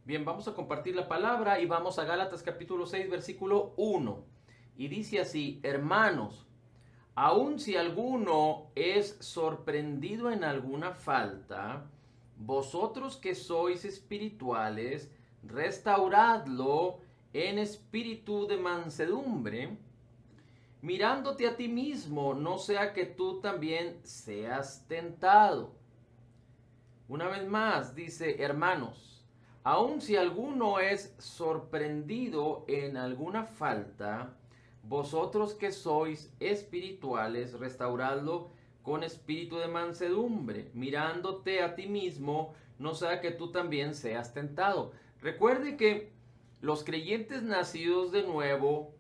Bien, vamos a compartir la palabra y vamos a Gálatas capítulo 6, versículo 1. Y dice así: hermanos, aun si alguno es sorprendido en alguna falta, vosotros que sois espirituales, restauradlo en espíritu de mansedumbre, mirándote a ti mismo, no sea que tú también seas tentado. Una vez más, dice: hermanos, aun si alguno es sorprendido en alguna falta, vosotros que sois espirituales, restauradlo con espíritu de mansedumbre, mirándote a ti mismo, no sea que tú también seas tentado. Recuerde que los creyentes nacidos de nuevo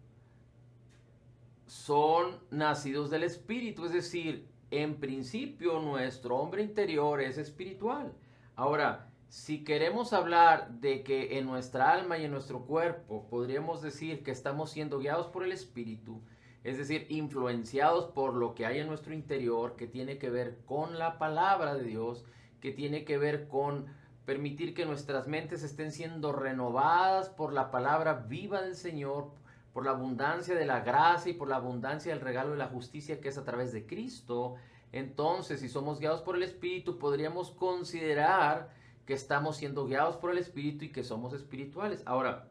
son nacidos del Espíritu, es decir, en principio nuestro hombre interior es espiritual. Ahora, si queremos hablar de que en nuestra alma y en nuestro cuerpo podríamos decir que estamos siendo guiados por el Espíritu, es decir, influenciados por lo que hay en nuestro interior, que tiene que ver con la palabra de Dios, que tiene que ver con permitir que nuestras mentes estén siendo renovadas por la palabra viva del Señor, por la abundancia de la gracia y por la abundancia del regalo de la justicia que es a través de Cristo. Entonces, si somos guiados por el Espíritu, podríamos considerar que estamos siendo guiados por el Espíritu y que somos espirituales. Ahora,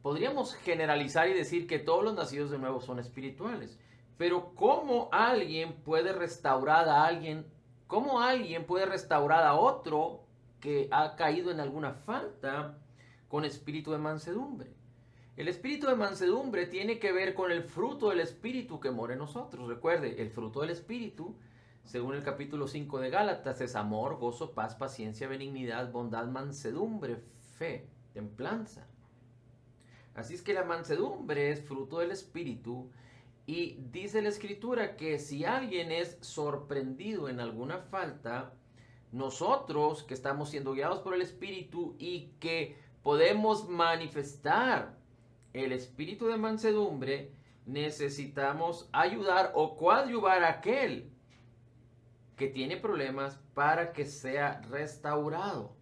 podríamos generalizar y decir que todos los nacidos de nuevo son espirituales, pero ¿cómo alguien puede restaurar a alguien? ¿Cómo alguien puede restaurar a otro que ha caído en alguna falta con espíritu de mansedumbre? El espíritu de mansedumbre tiene que ver con el fruto del espíritu que mora en nosotros. Recuerde, el fruto del espíritu, según el capítulo 5 de Gálatas, es amor, gozo, paz, paciencia, benignidad, bondad, mansedumbre, fe, templanza. Así es que la mansedumbre es fruto del espíritu, y dice la escritura que si alguien es sorprendido en alguna falta, nosotros que estamos siendo guiados por el espíritu y que podemos manifestar el espíritu de mansedumbre, necesitamos ayudar o coadyuvar a aquel que tiene problemas para que sea restaurado.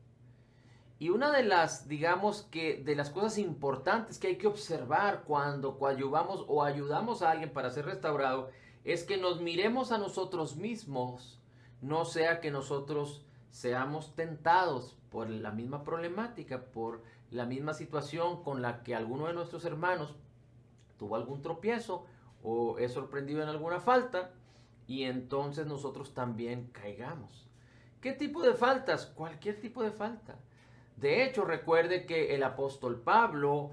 Y una de las, digamos que, de las cosas importantes que hay que observar cuando coadyuvamos o ayudamos a alguien para ser restaurado es que nos miremos a nosotros mismos, no sea que nosotros seamos tentados por la misma problemática, por la misma situación con la que alguno de nuestros hermanos tuvo algún tropiezo o es sorprendido en alguna falta, y entonces nosotros también caigamos. ¿Qué tipo de faltas? Cualquier tipo de falta. De hecho, recuerde que el apóstol Pablo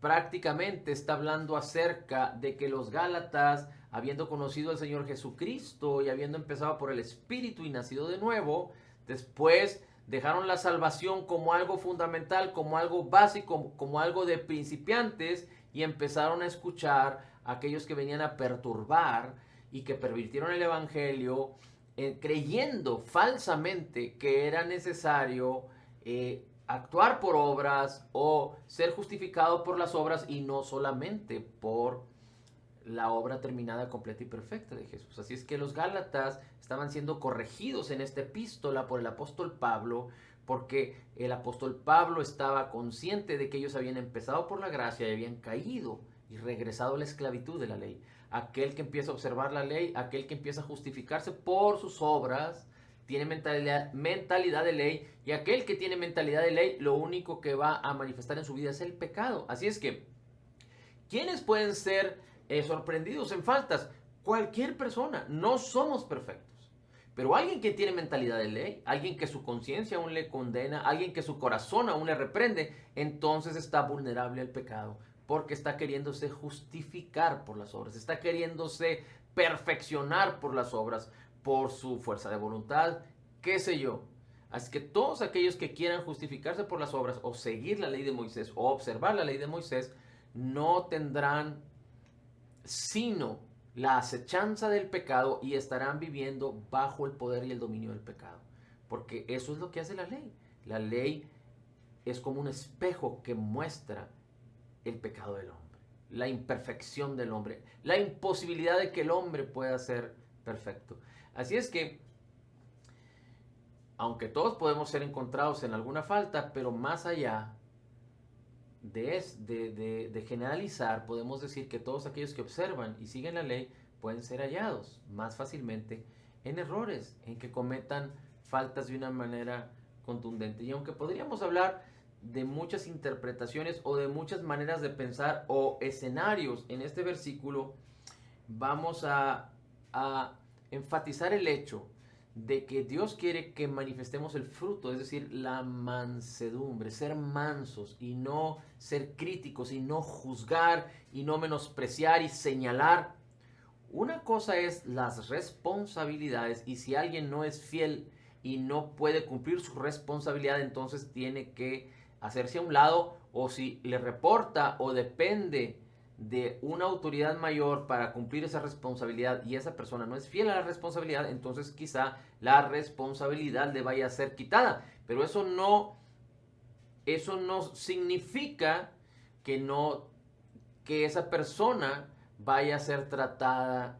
prácticamente está hablando acerca de que los Gálatas, habiendo conocido al Señor Jesucristo y habiendo empezado por el Espíritu y nacido de nuevo, después dejaron la salvación como algo fundamental, como algo básico, como algo de principiantes, y empezaron a escuchar a aquellos que venían a perturbar y que pervirtieron el Evangelio, creyendo falsamente que era necesario actuar por obras o ser justificado por las obras y no solamente por la obra terminada, completa y perfecta de Jesús. Así es que los Gálatas estaban siendo corregidos en esta epístola por el apóstol Pablo, porque el apóstol Pablo estaba consciente de que ellos habían empezado por la gracia y habían caído y regresado a la esclavitud de la ley. Aquel que empieza a observar la ley, aquel que empieza a justificarse por sus obras, tiene mentalidad de ley, y aquel que tiene mentalidad de ley, lo único que va a manifestar en su vida es el pecado. Así es que, ¿quiénes pueden ser sorprendidos en faltas? Cualquier persona. No somos perfectos. Pero alguien que tiene mentalidad de ley, alguien que su conciencia aún le condena, alguien que su corazón aún le reprende, entonces está vulnerable al pecado, porque está queriéndose justificar por las obras, está queriéndose perfeccionar por las obras, por su fuerza de voluntad, qué sé yo. Así que todos aquellos que quieran justificarse por las obras o seguir la ley de Moisés o observar la ley de Moisés, no tendrán sino la acechanza del pecado y estarán viviendo bajo el poder y el dominio del pecado. Porque eso es lo que hace la ley. La ley es como un espejo que muestra el pecado del hombre, la imperfección del hombre, la imposibilidad de que el hombre pueda ser perfecto. Así es que aunque todos podemos ser encontrados en alguna falta, pero más allá de generalizar, podemos decir que todos aquellos que observan y siguen la ley pueden ser hallados más fácilmente en errores, en que cometan faltas de una manera contundente. Y aunque podríamos hablar de muchas interpretaciones o de muchas maneras de pensar o escenarios en este versículo, vamos a enfatizar el hecho de que Dios quiere que manifestemos el fruto, es decir, la mansedumbre, ser mansos y no ser críticos y no juzgar y no menospreciar y señalar. Una cosa es las responsabilidades, y si alguien no es fiel y no puede cumplir su responsabilidad, entonces tiene que hacerse a un lado, o si le reporta o depende de una autoridad mayor para cumplir esa responsabilidad y esa persona no es fiel a la responsabilidad, entonces quizá la responsabilidad le vaya a ser quitada. Pero eso no significa que esa persona vaya a ser tratada,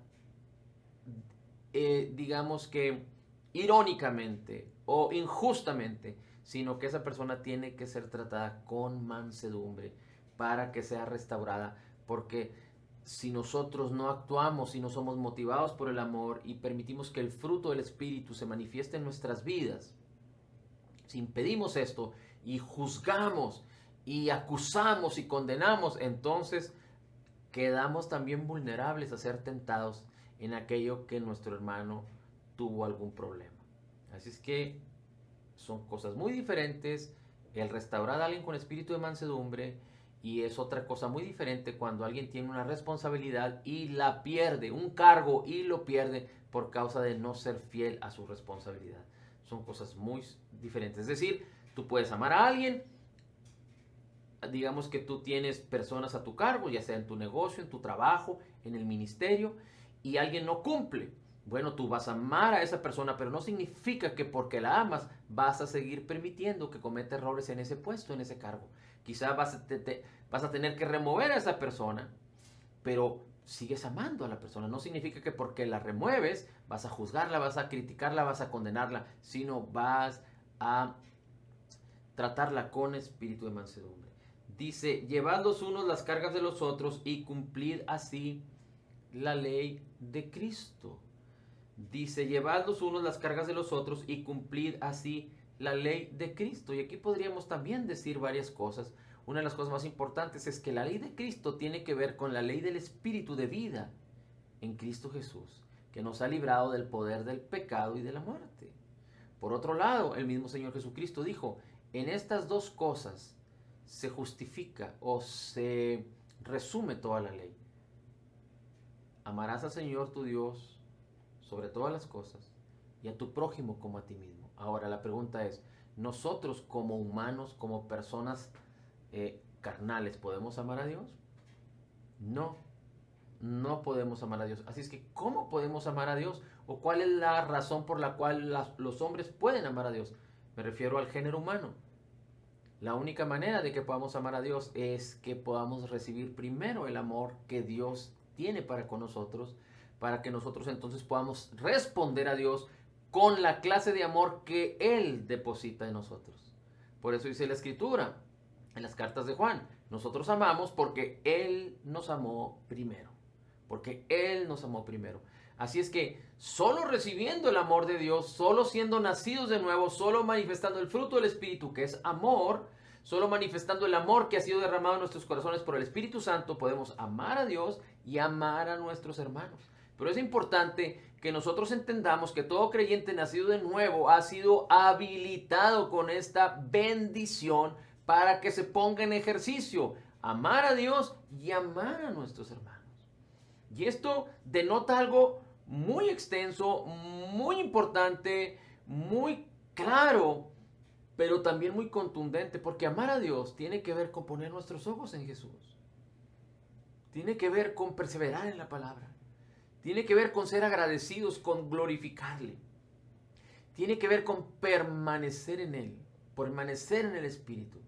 digamos que irónicamente o injustamente, sino que esa persona tiene que ser tratada con mansedumbre para que sea restaurada, porque si nosotros no actuamos, si no somos motivados por el amor y permitimos que el fruto del Espíritu se manifieste en nuestras vidas, si impedimos esto y juzgamos y acusamos y condenamos, entonces quedamos también vulnerables a ser tentados en aquello que nuestro hermano tuvo algún problema. Así es que son cosas muy diferentes el restaurar a alguien con espíritu de mansedumbre, y es otra cosa muy diferente cuando alguien tiene una responsabilidad y la pierde, un cargo y lo pierde por causa de no ser fiel a su responsabilidad. Son cosas muy diferentes. Es decir, tú puedes amar a alguien, digamos que tú tienes personas a tu cargo, ya sea en tu negocio, en tu trabajo, en el ministerio, y alguien no cumple. Bueno, tú vas a amar a esa persona, pero no significa que porque la amas vas a seguir permitiendo que cometa errores en ese puesto, en ese cargo. Quizá vas a tener que remover a esa persona, pero sigues amando a la persona. No significa que porque la remueves vas a juzgarla, vas a criticarla, vas a condenarla, sino vas a tratarla con espíritu de mansedumbre. Dice, llevad los unos las cargas de los otros y cumplid así la ley de Cristo. Dice, llevad los unos las cargas de los otros y cumplid así la ley de Cristo. Y aquí podríamos también decir varias cosas. Una de las cosas más importantes es que la ley de Cristo tiene que ver con la ley del Espíritu de vida en Cristo Jesús, que nos ha librado del poder del pecado y de la muerte. Por otro lado, el mismo Señor Jesucristo dijo, en estas dos cosas se justifica o se resume toda la ley. Amarás al Señor tu Dios sobre todas las cosas y a tu prójimo como a ti mismo. Ahora la pregunta es, ¿nosotros como humanos, como personas carnales, podemos amar a Dios? No, no podemos amar a Dios. Así es que, ¿cómo podemos amar a Dios? ¿O cuál es la razón por la cual los hombres pueden amar a Dios? Me refiero al género humano. La única manera de que podamos amar a Dios es que podamos recibir primero el amor que Dios tiene para con nosotros, para que nosotros entonces podamos responder a Dios con la clase de amor que Él deposita en nosotros. Por eso dice la Escritura en las cartas de Juan, nosotros amamos porque Él nos amó primero. Porque Él nos amó primero. Así es que solo recibiendo el amor de Dios, solo siendo nacidos de nuevo, solo manifestando el fruto del Espíritu, que es amor, solo manifestando el amor que ha sido derramado en nuestros corazones por el Espíritu Santo, podemos amar a Dios y amar a nuestros hermanos. Pero es importante que nosotros entendamos que todo creyente nacido de nuevo ha sido habilitado con esta bendición para que se ponga en ejercicio. Amar a Dios y amar a nuestros hermanos. Y esto denota algo muy extenso, muy importante, muy claro, pero también muy contundente, porque amar a Dios tiene que ver con poner nuestros ojos en Jesús. Tiene que ver con perseverar en la palabra. Tiene que ver con ser agradecidos, con glorificarle. Tiene que ver con permanecer en Él, permanecer en el Espíritu.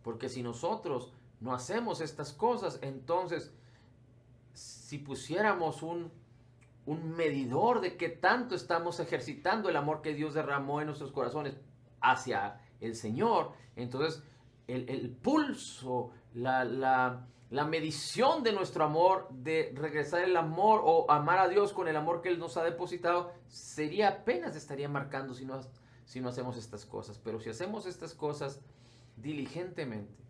Porque si nosotros no hacemos estas cosas, entonces si pusiéramos un medidor de qué tanto estamos ejercitando el amor que Dios derramó en nuestros corazones hacia el Señor. Entonces, el pulso, la medición de nuestro amor, de regresar el amor o amar a Dios con el amor que Él nos ha depositado, sería apenas estaría marcando si no hacemos estas cosas. Pero si hacemos estas cosas diligentemente,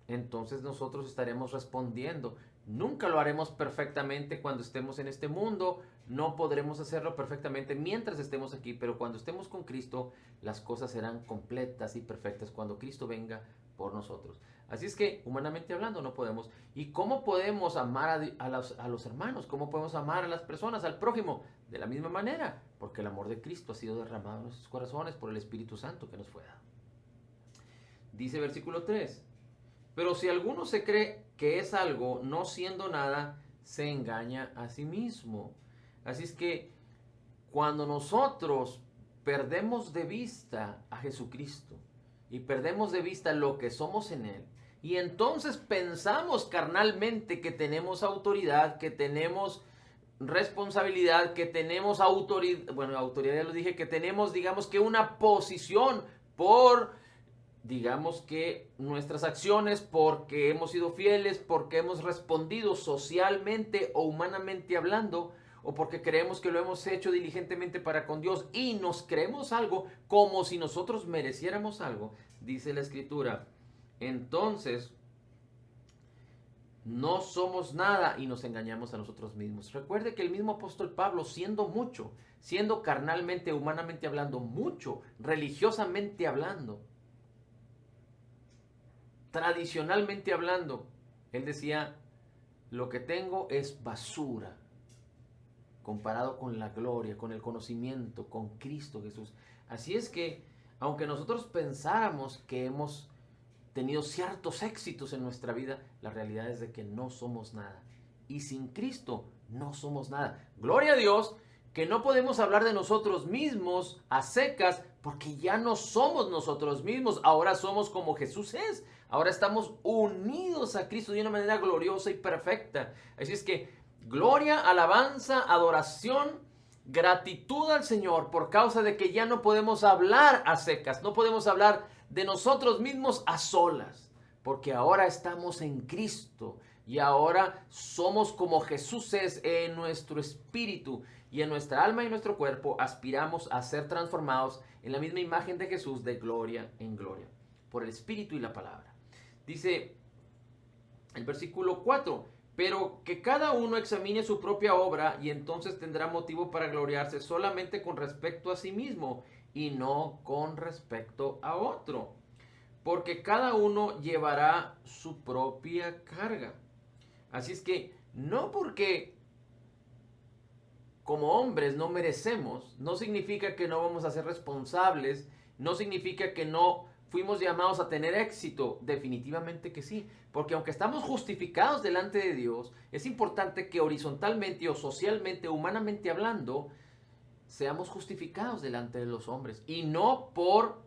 entonces nosotros estaremos respondiendo. Nunca lo haremos perfectamente cuando estemos en este mundo, no podremos hacerlo perfectamente mientras estemos aquí, pero cuando estemos con Cristo, las cosas serán completas y perfectas cuando Cristo venga por nosotros. Así es que, humanamente hablando, no podemos. ¿Y cómo podemos amar a los hermanos? ¿Cómo podemos amar a las personas, al prójimo? De la misma manera, porque el amor de Cristo ha sido derramado en nuestros corazones por el Espíritu Santo que nos fue dado. Dice versículo 3. Pero si alguno se cree que es algo, no siendo nada, se engaña a sí mismo. Así es que cuando nosotros perdemos de vista a Jesucristo y perdemos de vista lo que somos en Él, y entonces pensamos carnalmente que tenemos autoridad, que tenemos responsabilidad, que tenemos autoridad, bueno, autoridad ya lo dije, que tenemos, digamos que una posición por, digamos que nuestras acciones, porque hemos sido fieles, porque hemos respondido socialmente o humanamente hablando, o porque creemos que lo hemos hecho diligentemente para con Dios y nos creemos algo como si nosotros mereciéramos algo, dice la Escritura. Entonces, no somos nada y nos engañamos a nosotros mismos. Recuerde que el mismo apóstol Pablo, siendo mucho, siendo carnalmente, humanamente hablando, mucho, religiosamente hablando, tradicionalmente hablando, él decía, lo que tengo es basura comparado con la gloria, con el conocimiento, con Cristo Jesús. Así es que, aunque nosotros pensáramos que hemos tenido ciertos éxitos en nuestra vida, la realidad es de que no somos nada. Y sin Cristo no somos nada. Gloria a Dios que no podemos hablar de nosotros mismos a secas porque ya no somos nosotros mismos. Ahora somos como Jesús es. Ahora estamos unidos a Cristo de una manera gloriosa y perfecta. Así es que gloria, alabanza, adoración, gratitud al Señor por causa de que ya no podemos hablar a secas, no podemos hablar de nosotros mismos a solas, porque ahora estamos en Cristo y ahora somos como Jesús es en nuestro espíritu y en nuestra alma y nuestro cuerpo aspiramos a ser transformados en la misma imagen de Jesús de gloria en gloria, por el Espíritu y la palabra. Dice el versículo 4, pero que cada uno examine su propia obra y entonces tendrá motivo para gloriarse solamente con respecto a sí mismo y no con respecto a otro, porque cada uno llevará su propia carga. Así es que no porque como hombres no merecemos, no significa que no vamos a ser responsables, no significa que no fuimos llamados a tener éxito, definitivamente que sí, porque aunque estamos justificados delante de Dios, es importante que horizontalmente o socialmente, humanamente hablando, seamos justificados delante de los hombres y no por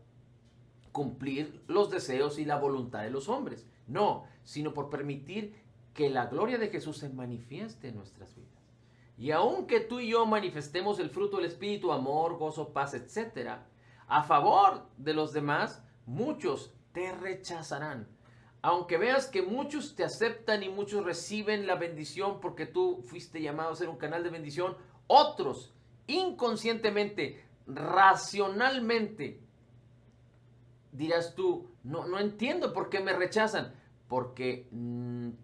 cumplir los deseos y la voluntad de los hombres, no, sino por permitir que la gloria de Jesús se manifieste en nuestras vidas. Y aunque tú y yo manifestemos el fruto del Espíritu, amor, gozo, paz, etc., a favor de los demás, muchos te rechazarán. Aunque veas que muchos te aceptan y muchos reciben la bendición porque tú fuiste llamado a ser un canal de bendición, otros inconscientemente, racionalmente, dirás tú, no entiendo por qué me rechazan. Porque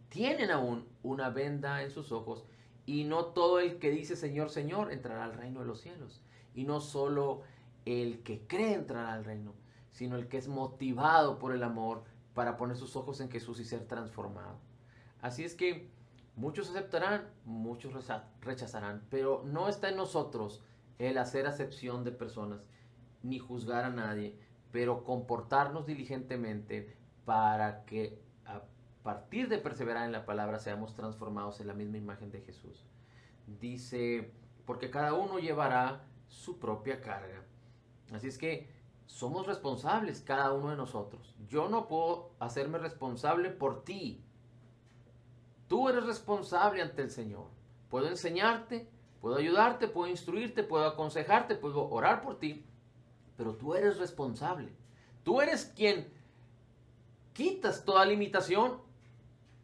tienen aún una venda en sus ojos y no todo el que dice Señor, Señor entrará al reino de los cielos. Y no solo el que cree entrará al reino, sino el que es motivado por el amor para poner sus ojos en Jesús y ser transformado. Así es que muchos aceptarán, muchos rechazarán, pero no está en nosotros el hacer acepción de personas ni juzgar a nadie, pero comportarnos diligentemente para que a partir de perseverar en la palabra seamos transformados en la misma imagen de Jesús. Dice, porque cada uno llevará su propia carga. Así es que somos responsables cada uno de nosotros. Yo no puedo hacerme responsable por ti. Tú eres responsable ante el Señor. Puedo enseñarte, Puedo ayudarte, puedo instruirte, puedo aconsejarte, puedo orar por ti, pero tú eres responsable. Tú eres quien quitas toda limitación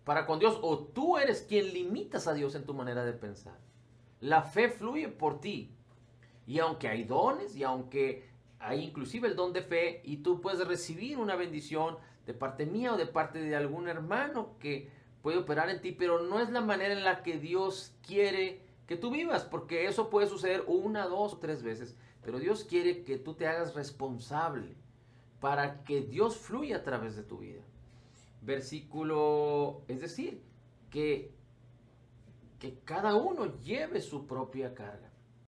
para con Dios, o tú eres quien limitas a Dios en tu manera de pensar. La fe fluye por ti. Y aunque hay dones, y aunque hay inclusive el don de fe, y tú puedes recibir una bendición de parte mía o de parte de algún hermano que puede operar en ti, pero no es la manera en la que Dios quiere que tú vivas, porque eso puede suceder una, dos o tres veces, pero Dios quiere que tú te hagas responsable para que Dios fluya a través de tu vida. Versículo, es decir, que cada uno lleve su propia carga.